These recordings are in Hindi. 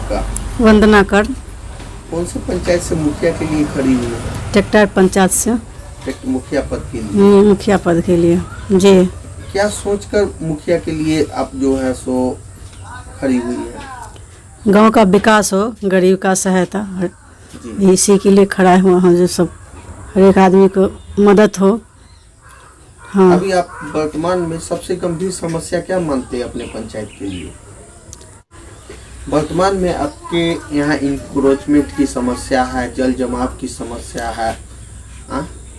आपका? वंदना कर। कौन से पंचायत से मुखिया के लिए खड़ी हुई है? ट्रैक्टर पंचायत से। मुखिया पद के लिए? मुखिया पद के लिए जी। क्या सोचकर मुखिया के लिए आप जो है सो खड़ी हुई है? गांव का विकास हो, गरीब का सहायता, जी। इसी के लिए खड़ा हुआ हूँ, जो सब हर एक आदमी को मदद हो। हाँ। अभी आप वर्तमान में सबसे गंभीर समस्या क्या मानते हैं अपने पंचायत के लिए? वर्तमान में आपके यहाँ इंक्रोचमेंट की समस्या है, जल जमाव की समस्या है,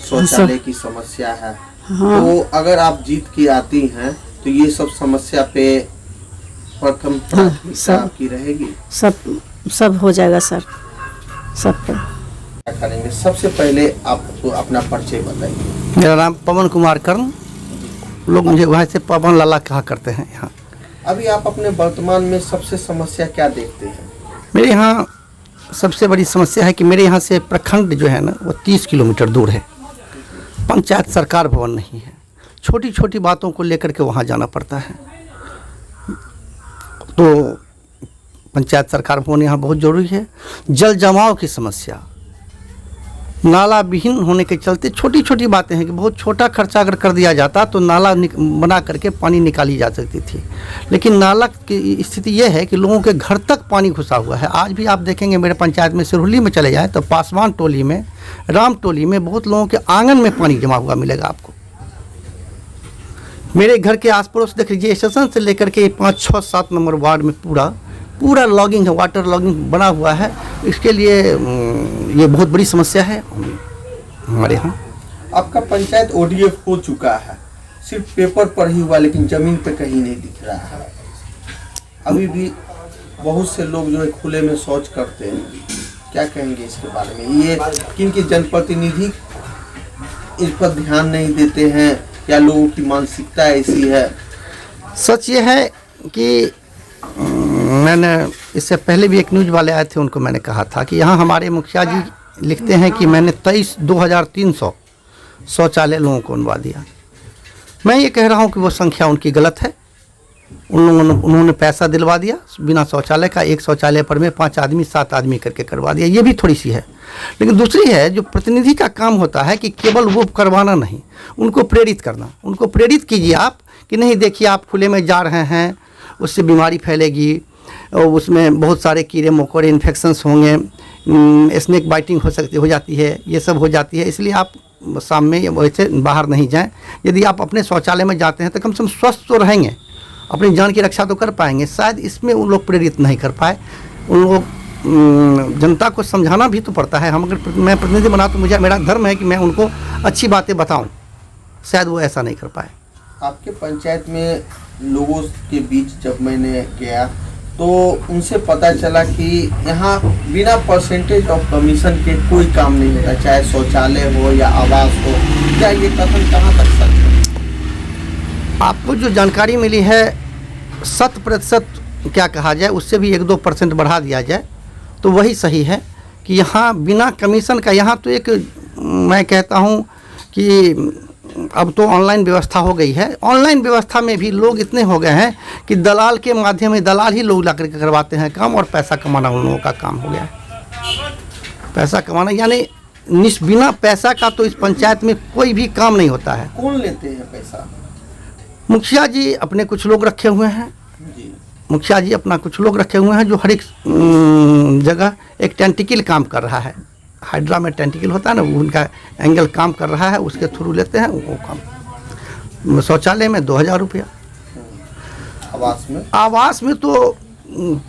शौचालय की समस्या है। हाँ। तो अगर आप जीत के आती हैं तो ये सब समस्या पे प्रथम प्राथमिकता आपकी रहेगी? सब हो जाएगा सर, सब पर। क्या करेंगे? सबसे पहले आप अपना परिचय बताइए। मेरा नाम पवन कुमार कर्ण, लोग मुझे वहाँ से पवन लाला कहा करते हैं यहाँ। अभी आप अपने वर्तमान में सबसे समस्या क्या देखते हैं? मेरे यहाँ सबसे बड़ी समस्या है कि मेरे यहाँ से प्रखंड जो है ना वो 30 किलोमीटर दूर है। पंचायत सरकार भवन नहीं है, छोटी छोटी बातों को लेकर के वहाँ जाना पड़ता है। तो पंचायत सरकार भवन यहाँ बहुत ज़रूरी है। जल जमाव की समस्या, नाला विहीन होने के चलते छोटी छोटी बातें हैं कि बहुत छोटा खर्चा अगर कर दिया जाता तो नाला बना करके पानी निकाली जा सकती थी, लेकिन नाला की स्थिति यह है कि लोगों के घर तक पानी घुसा हुआ है। आज भी आप देखेंगे मेरे पंचायत में सिरहुली में चले जाएँ तो पासवान टोली में, राम टोली में बहुत लोगों के आंगन में पानी जमा हुआ मिलेगा आपको। मेरे घर के आस पड़ोस देख लीजिए, स्टेशन से लेकर के 5, 6, 7 नंबर वार्ड में पूरा लॉगिंग है, वाटर लॉगिंग बना हुआ है। इसके लिए ये बहुत बड़ी समस्या है हमारे यहाँ। आपका पंचायत ओडीएफ हो चुका है, सिर्फ पेपर पर ही हुआ, लेकिन जमीन पे कहीं नहीं दिख रहा है। अभी भी बहुत से लोग जो है खुले में शौच करते हैं, क्या कहेंगे इसके बारे में? ये किनके जनप्रतिनिधि इस पर ध्यान नहीं देते हैं या लोगों की मानसिकता ऐसी है? सच ये है कि मैंने इससे पहले भी एक न्यूज़ वाले आए थे, उनको मैंने कहा था कि यहाँ हमारे मुखिया जी लिखते हैं कि मैंने 23,300 शौचालय लोगों को बनवा दिया। मैं ये कह रहा हूँ कि वो संख्या उनकी गलत है। उन्होंने पैसा दिलवा दिया बिना शौचालय का, एक शौचालय पर में 5 आदमी 7 आदमी करके करवा दिया, ये भी थोड़ी सी है। लेकिन दूसरी है जो प्रतिनिधि का काम होता है कि केवल वो करवाना नहीं, उनको प्रेरित करना। उनको प्रेरित कीजिए आप कि नहीं देखिए आप खुले में जा रहे हैं, उससे बीमारी फैलेगी, और उसमें बहुत सारे कीड़े मकोड़े इन्फेक्शंस होंगे, स्नेक बाइटिंग हो जाती है, ये सब हो जाती है। इसलिए आप शाम में वैसे बाहर नहीं जाएं। यदि आप अपने शौचालय में जाते हैं तो कम से कम स्वस्थ तो रहेंगे, अपनी जान की रक्षा तो कर पाएंगे। शायद इसमें उन लोग प्रेरित नहीं कर पाए। उन लोग जनता को समझाना भी तो पड़ता है। हम अगर मैं प्रतिनिधि बना तो मेरा धर्म है कि मैं उनको अच्छी बातें बताऊँ, शायद वो ऐसा नहीं कर पाए। आपके पंचायत में लोगों के बीच जब मैंने गया तो उनसे पता चला कि यहाँ बिना परसेंटेज ऑफ कमीशन के कोई काम नहीं होता, चाहे शौचालय हो या आवास हो। क्या ये कथन कहाँ तक सच है? आपको जो जानकारी मिली है 100% क्या कहा जाए, उससे भी 1-2% बढ़ा दिया जाए तो वही सही है कि यहाँ बिना कमीशन का, यहाँ तो एक मैं कहता हूँ कि अब तो ऑनलाइन व्यवस्था हो गई है। ऑनलाइन व्यवस्था में भी लोग इतने हो गए हैं कि दलाल के माध्यम में, दलाल ही लोग ला करके करवाते हैं काम, और पैसा कमाना उन लोगों का काम हो गया है। पैसा कमाना यानी बिना पैसा का तो इस पंचायत में कोई भी काम नहीं होता है। कौन लेते हैं पैसा? मुखिया जी अपने कुछ लोग रखे हुए हैं जी। मुखिया जी अपना कुछ लोग रखे हुए हैं जो हर एक जगह एक टेंटिकल काम कर रहा है। हाइड्रा में टेंटिकल होता है ना, उनका एंगल काम कर रहा है, उसके थ्रू लेते हैं वो काम। शौचालय में 2,000 रुपया, आवास में तो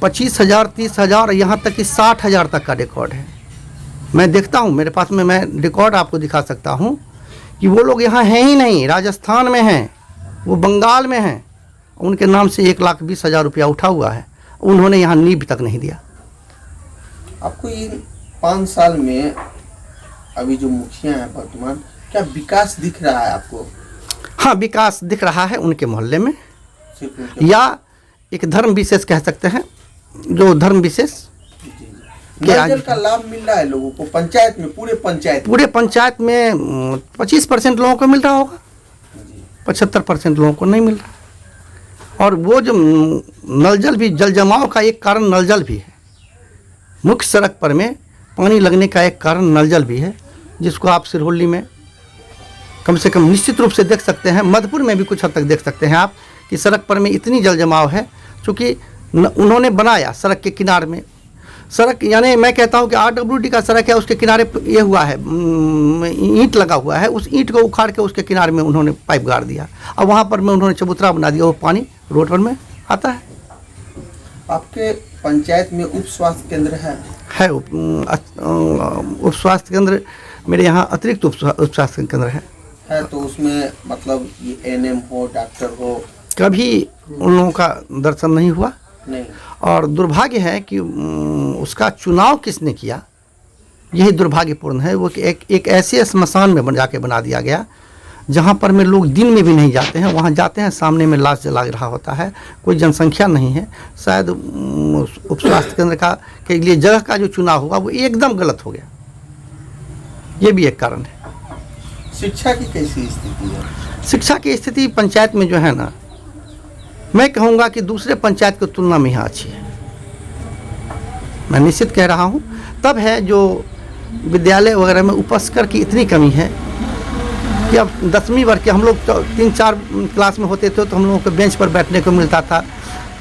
25,000, 30,000, यहाँ तक कि 60,000 तक का रिकॉर्ड है। मैं देखता हूँ मेरे पास में, मैं रिकॉर्ड आपको दिखा सकता हूँ कि वो लोग यहाँ हैं ही नहीं, राजस्थान में हैं, वो बंगाल में हैं, उनके नाम से 1,20,000 रुपया उठा हुआ है, उन्होंने यहाँ नींव तक नहीं दिया। आपको ये 5 साल में अभी जो मुखिया हैं वर्तमान, क्या विकास दिख रहा है आपको? हाँ, विकास दिख रहा है उनके मोहल्ले में, या एक धर्म विशेष कह सकते हैं, जो धर्म विशेष नल का लाभ मिल रहा है लोगों को पंचायत में, पूरे पंचायत में 25% लोगों को मिल रहा होगा, 75% लोगों को नहीं मिल रहा। और वो जो नल जल भी, जल जमाव का एक कारण नल जल भी है। मुख्य सड़क पर में पानी लगने का एक कारण नल जल भी है, जिसको आप सिरहुल्ली में कम से कम निश्चित रूप से देख सकते हैं। मधुपुर में भी कुछ हद तक देख सकते हैं आप कि सड़क पर में इतनी जल जमाव है, चूँकि उन्होंने बनाया सड़क के किनारे में सड़क, यानी मैं कहता हूँ कि RWD का सड़क है, उसके किनारे ये हुआ है, ईंट लगा हुआ है, उस ईंट को उखाड़ के उसके किनारे में उन्होंने पाइप गाड़ दिया। अब वहाँ पर में उन्होंने चबूतरा बना दिया, वो पानी रोड पर में आता है। आपके पंचायत में उप स्वास्थ्य केंद्र है? उप स्वास्थ्य केंद्र मेरे यहाँ अतिरिक्त उप स्वास्थ्य केंद्र है। तो उसमें मतलब ये NM हो, डॉक्टर हो? कभी उन लोगों का दर्शन नहीं हुआ। नहीं। और दुर्भाग्य है कि उसका चुनाव किसने किया, यही दुर्भाग्यपूर्ण है। वो कि एक ऐसे श्मशान में जाके बना दिया गया जहाँ पर में लोग दिन में भी नहीं जाते हैं, वहाँ जाते हैं सामने में लाश जला रहा होता है, कोई जनसंख्या नहीं है। शायद उप स्वास्थ्य केंद्र का के लिए जगह का जो चुनाव हुआ वो एकदम गलत हो गया, ये भी एक कारण है। शिक्षा की कैसी स्थिति है? शिक्षा की स्थिति पंचायत में जो है ना, मैं कहूँगा कि दूसरे पंचायत की तुलना में यहाँ अच्छी है। मैं निश्चित कह रहा हूँ। तब है जो विद्यालय वगैरह में उपस्कर की इतनी कमी है कि अब 10वीं वर्ग के हम लोग 3-4 क्लास में होते थे तो हम लोगों को बेंच पर बैठने को मिलता था।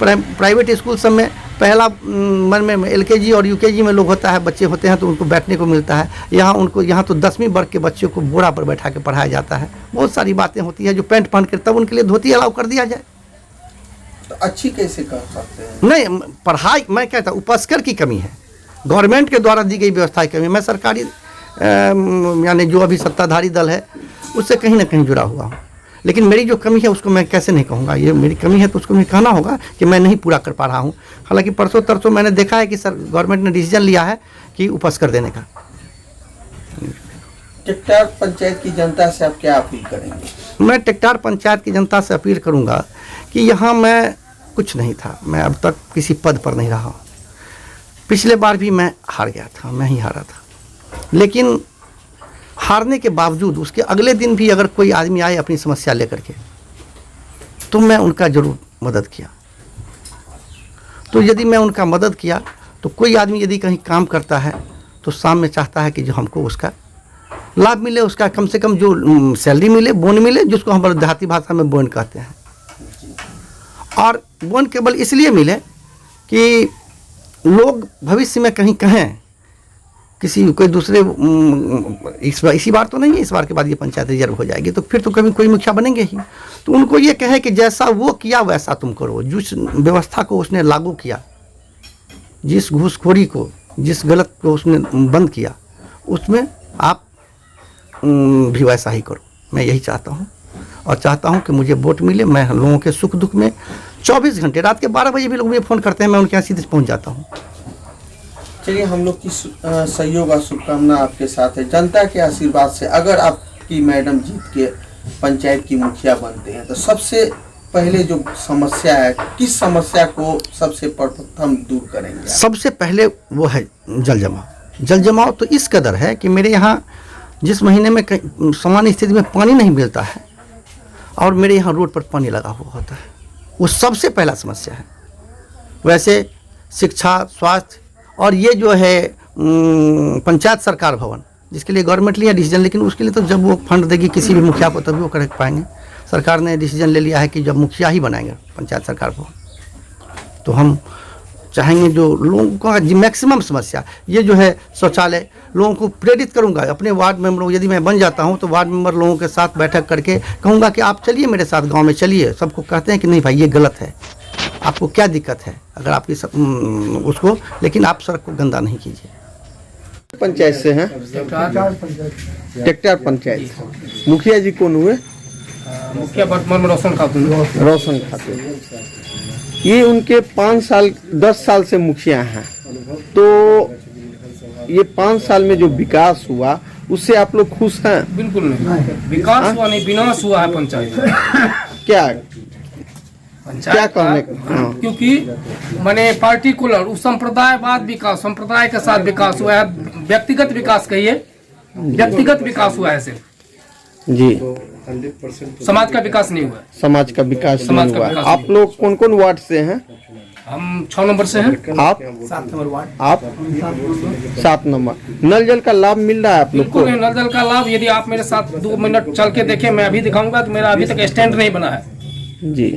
प्राइवेट स्कूल सब में पहला मन में LKG और UKG में लोग होता है, बच्चे होते हैं तो उनको बैठने को मिलता है। यहाँ तो 10वीं वर्ग के बच्चों को बोरा पर बैठा के पढ़ाया जाता है। बहुत सारी बातें होती है जो पैंट पहन कर, तब उनके लिए धोती अलाउ कर दिया जाए तो अच्छी कैसे कर सकते हैं? नहीं, पढ़ाई मैं कहता हूँ उपस्कर की कमी है, गवर्नमेंट के द्वारा दी गई व्यवस्था की कमी। मैं सरकारी यानी जो अभी सत्ताधारी दल है उससे कहीं ना कहीं जुड़ा हुआ हूँ, लेकिन मेरी जो कमी है उसको मैं कैसे नहीं कहूँगा। ये मेरी कमी है तो उसको मैं कहना होगा कि मैं नहीं पूरा कर पा रहा हूँ। हालांकि परसों तरसों मैंने देखा है कि सर गवर्नमेंट ने डिसीजन लिया है कि उपस्कर देने का। टेक्टार पंचायत की जनता से आप क्या अपील करेंगे? मैं टेक्टार पंचायत की जनता से अपील करूँगा कि यहाँ मैं कुछ नहीं था, मैं अब तक किसी पद पर नहीं रहा हूँ। पिछले बार भी मैं हार गया था, मैं ही हारा था, लेकिन हारने के बावजूद उसके अगले दिन भी अगर कोई आदमी आए अपनी समस्या लेकर के तो मैं उनका जरूर मदद किया। तो यदि मैं उनका मदद किया तो कोई आदमी यदि कहीं काम करता है तो शाम में चाहता है कि जो हमको उसका लाभ मिले, उसका कम से कम जो सैलरी मिले, बोन मिले, जिसको हम देहाती भाषा में बोन कहते हैं। और बोन केवल इसलिए मिले कि लोग भविष्य में कहीं कहें किसी कोई दूसरे इसी बार तो नहीं है, इस बार के बाद ये पंचायत रिजर्व हो जाएगी तो फिर तो कभी कोई मुखिया बनेंगे ही, तो उनको ये कहे कि जैसा वो किया वैसा तुम करो। जिस व्यवस्था को उसने लागू किया, जिस घूसखोरी को, जिस गलत को उसने बंद किया, उसमें आप भी वैसा ही करो। मैं यही चाहता हूँ और चाहता हूँ कि मुझे वोट मिले। मैं लोगों के सुख दुख में 24 घंटे, रात के 12 बजे भी लोग मुझे फ़ोन करते हैं, मैं उनके यहाँ सीधे पहुँच जाता हूँ। चलिए, हम लोग की सहयोग और शुभकामना आपके साथ है। जनता के आशीर्वाद से अगर आपकी मैडम जीत के पंचायत की मुखिया बनते हैं तो सबसे पहले जो समस्या है, किस समस्या को सबसे प्रथम दूर करेंगे? सबसे पहले वो है जल जमाव। जल जमाव तो इस कदर है कि मेरे यहाँ जिस महीने में सामान्य स्थिति में पानी नहीं मिलता है और मेरे यहाँ रोड पर पानी लगा हुआ होता है, वो सबसे पहला समस्या है। वैसे शिक्षा, स्वास्थ्य और ये जो है पंचायत सरकार भवन, जिसके लिए गवर्नमेंट लिया डिसीजन, लेकिन उसके लिए तो जब वो फंड देगी किसी भी मुखिया को तभी वो कर पाएंगे। सरकार ने डिसीजन ले लिया है कि जब मुखिया ही बनाएंगे पंचायत सरकार भवन, तो हम चाहेंगे जो लोगों का मैक्सिमम समस्या ये जो है शौचालय, लोगों को प्रेरित करूंगा अपने वार्ड मेंबरों, यदि मैं बन जाता हूं तो वार्ड मेंबर लोगों के साथ बैठक करके कहूंगा कि आप चलिए मेरे साथ गांव में चलिए। सबको कहते हैं कि नहीं भाई ये गलत है, आपको क्या दिक्कत है अगर आपकी उसको, लेकिन आप सड़क को गंदा नहीं कीजिए। पंचायत से हैं? टेक्टार पंचायत। मुखिया जी कौन हुए? मुखिया वर्तमान में रोशन खातून। रोशन खातून। ये उनके 10 साल से मुखिया हैं, तो ये 5 साल में जो विकास हुआ उससे आप लोग खुश हैं? बिल्कुल नहीं, विकास हुआ नहीं, विनाश हुआ है पंचायत। क्या पंचायत कहने क्योंकि मैंने पार्टिकुलर उस संप्रदायवाद विकास, संप्रदाय के साथ विकास हुआ है, व्यक्तिगत विकास कहिए, व्यक्तिगत विकास हुआ है सिर्फ जी, समाज का विकास नहीं हुआ। समाज का विकास नहीं हुआ। आप लोग कौन कौन वार्ड से हैं? हम 6 नंबर से हैं। आप 7 नंबर वार्ड। आप 7 नंबर। नल जल का लाभ मिल रहा है आप लोग को? बिल्कुल नहीं, नल जल का लाभ यदि आप मेरे साथ 2 मिनट चल के देखें, मैं अभी दिखाऊंगा, तो मेरा अभी तक स्टैंड नहीं बना है। जी।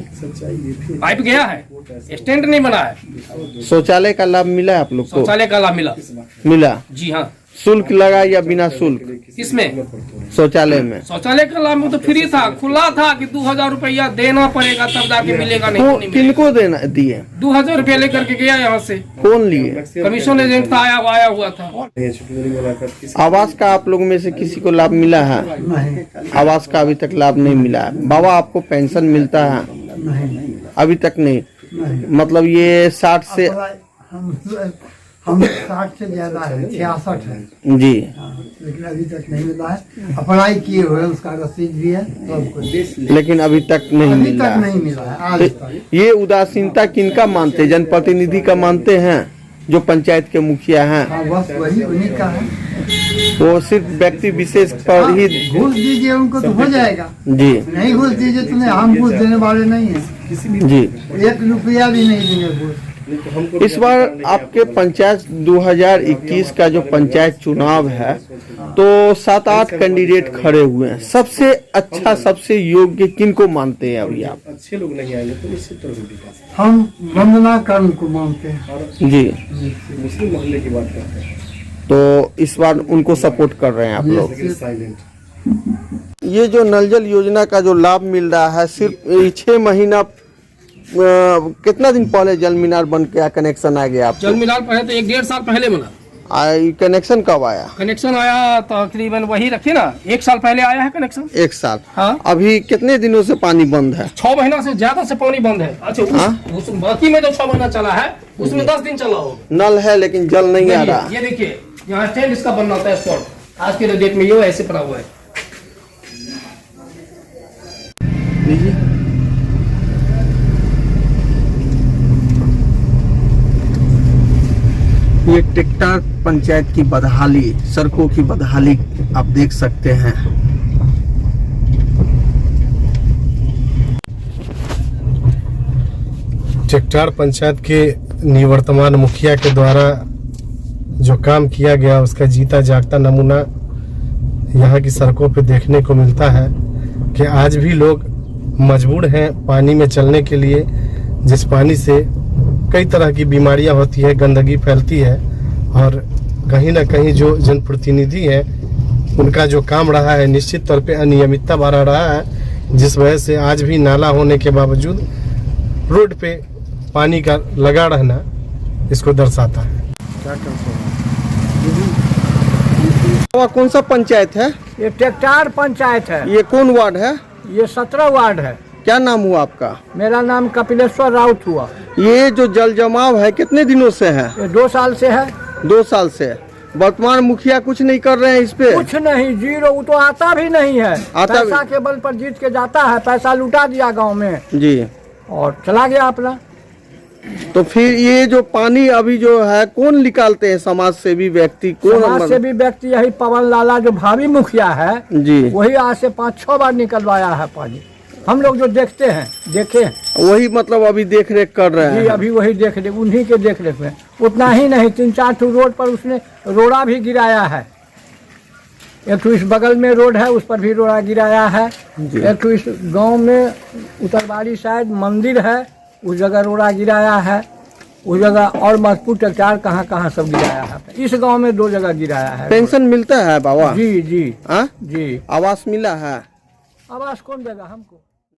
पाइप गया है, स्टैंड नहीं बना है। शौचालय का लाभ मिला है आप लोग को? शौचालय का लाभ मिला। जी हाँ। शुल्क लगा या बिना शुल्क? इसमें शौचालय में शौचालय का लाभ में तो फ्री था, खुला था कि 2000 रुपया देना पड़ेगा तब जाके मिलेगा, नहीं तो नहीं मिलेगा। किनको देना दिए? 2000 रुपया लेकर के गया यहाँ से। कौन लिए? कमीशन एजेंट था, आया हुआ था। आवास का आप लोग में से किसी को लाभ मिला है? आवास का अभी तक लाभ नहीं मिला है। बाबा आपको पेंशन मिलता है? अभी तक नहीं। मतलब ये 60 से हम 60 से ज्यादा है, 66 है जी। लेकिन अभी तक नहीं मिला है। अप्लाई किए हुए उसका रसीद भी है सब कुछ, लेकिन अभी तक नहीं अभी मिला तक है। नहीं मिला है आज तो तक। ये उदासीनता किनका मानते हैं? जनप्रतिनिधि का मानते हैं जो पंचायत के मुखिया हैं? हाँ, बस वही उन्हीं का है। वो सिर्फ व्यक्ति विशेष पर ही। घूस दीजिए उनको तो हो जाएगा, जी नहीं घूस दीजिए तो नहीं। हम घूस देने वाले नहीं है, जी। 1 रुपया भी नहीं देंगे घूस। इस बार आपके पंचायत 2021 का जो पंचायत चुनाव है तो 7-8 कैंडिडेट खड़े हुए हैं। सबसे अच्छा, सबसे योग्य किनको मानते हैं अभी आप? अच्छे लोग नहीं आएंगे तो निश्चित रूप से विकास। हम वंदना कर्ण को मानते हैं। जी। मुस्लिम मोहल्ले की बात करते हैं, तो इस बार उनको सपोर्ट कर रहे हैं आप लोग? लेकिन साइलेंट। ये जो नल जल योजना का जो लाभ मिल रहा है, सिर्फ 6 महीना कितना दिन पहले जल मीनार बन के कनेक्शन आ गया आपको? जल मीनार पहले तो 1-1.5 साल पहले बना। कनेक्शन कब आया? कनेक्शन आया तकरीबन वही रखिए ना, 1 साल पहले आया है कनेक्शन। 1 साल। हाँ। अभी कितने दिनों से पानी बंद है? 6 महीना से ज्यादा से पानी बंद है। अच्छा उस बाकी में जो 6 महीना चला है उसमें 10 दिन चला हो। नल है लेकिन जल नहीं आ रहा। ये देखिए यहाँ स्टैंड इसका बनना होता है स्पॉट। आज के डेट में ये ऐसे पड़ा हुआ है। ये टेक्टार पंचायत की बदहाली, सड़कों की बदहाली आप देख सकते हैं। टेक्टार पंचायत के निवर्तमान मुखिया के द्वारा जो काम किया गया उसका जीता जागता नमूना यहाँ की सड़कों पे देखने को मिलता है कि आज भी लोग मजबूर हैं पानी में चलने के लिए, जिस पानी से कई तरह की बीमारियां होती है, गंदगी फैलती है। और कहीं ना कहीं जो जनप्रतिनिधि है उनका जो काम रहा है निश्चित तौर पे अनियमितता बना रहा है, जिस वजह से आज भी नाला होने के बावजूद रोड पे पानी का लगा रहना इसको दर्शाता है। कौन सा पंचायत है? ये टेक्टार पंचायत है। ये कौन वार्ड है? ये 17 वार्ड है। क्या नाम हुआ आपका? मेरा नाम कपिलेश्वर राउत हुआ। ये जो जल जमाव है कितने दिनों से है? ये 2 साल से है। 2 साल से। वर्तमान मुखिया कुछ नहीं कर रहे हैं इस पे? कुछ नहीं, जीरो। वो तो आता भी नहीं है। आता पैसा के बल पर जीत के जाता है, पैसा लुटा दिया गांव में जी और चला गया अपना। तो फिर ये जो पानी अभी जो है कौन निकालते हैं? समाज सेवी व्यक्ति कौन? समाज से भी व्यक्ति यही पवन लाला जो भावी मुखिया है जी, वही आज से 5-6 बार निकलवाया है पानी। हम लोग जो देखते हैं, देखे हैं, वही मतलब अभी देख रेख कर रहे जी हैं। अभी वही देख रेख, उन्हीं के देख रेख में। उतना ही नहीं, 3-4 ठो रोड पर उसने रोड़ा भी गिराया है। एक ठो इस बगल में रोड है, उस पर भी रोड़ा गिराया है। एक ठो इस गांव में उत्तरवाड़ी साइड मंदिर है, उस जगह रोड़ा गिराया है। उस जगह और मजबूत टेक्टार कहाँ सब गिराया है। इस गांव में 2 जगह गिराया है। पेंशन मिलता है बाबा? जी जी हाँ? जी। आवास मिला है? आवास कौन देगा हमको?